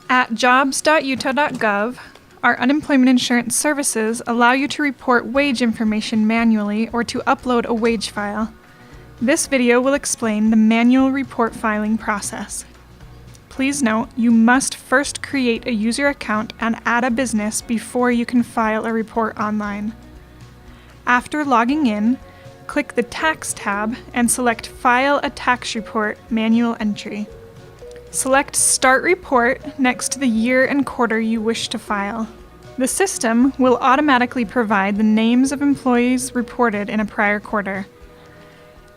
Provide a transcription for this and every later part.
At jobs.utah.gov, our unemployment insurance services allow you to report wage information manually or to upload a wage file. This video will explain the manual report filing process. Please note, you must first create a user account and add a business before you can file a report online. After logging in, click the Tax tab and select File a Tax Report Manual Entry. Select Start Report next to the year and quarter you wish to file. The system will automatically provide the names of employees reported in a prior quarter.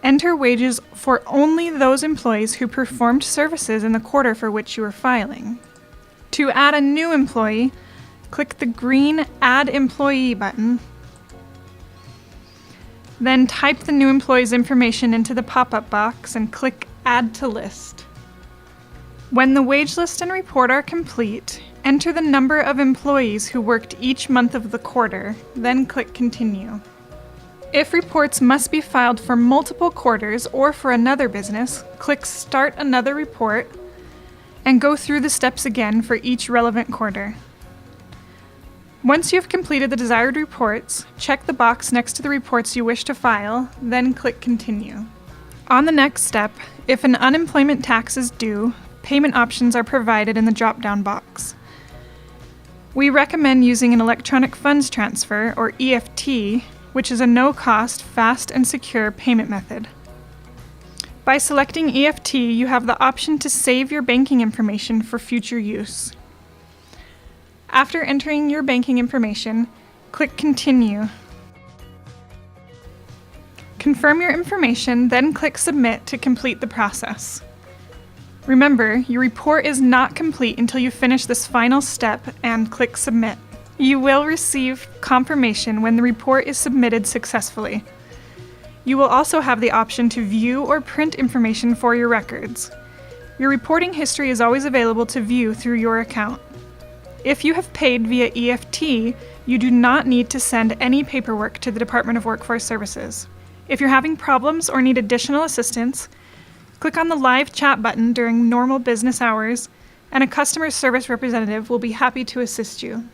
Enter wages for only those employees who performed services in the quarter for which you are filing. To add a new employee, click the green Add Employee button. Then type the new employee's information into the pop-up box and click Add to List. When the wage list and report are complete, enter the number of employees who worked each month of the quarter, then click Continue. If reports must be filed for multiple quarters or for another business, click Start Another Report and go through the steps again for each relevant quarter. Once you have completed the desired reports, check the box next to the reports you wish to file, then click Continue. On the next step, if an unemployment tax is due, payment options are provided in the drop-down box. We recommend using an electronic funds transfer, or EFT, which is a no-cost, fast, and secure payment method. By selecting EFT, you have the option to save your banking information for future use. After entering your banking information, click Continue. Confirm your information, then click Submit to complete the process. Remember, your report is not complete until you finish this final step and click Submit. You will receive confirmation when the report is submitted successfully. You will also have the option to view or print information for your records. Your reporting history is always available to view through your account. If you have paid via EFT, you do not need to send any paperwork to the Department of Workforce Services. If you're having problems or need additional assistance, click on the live chat button during normal business hours, and a customer service representative will be happy to assist you.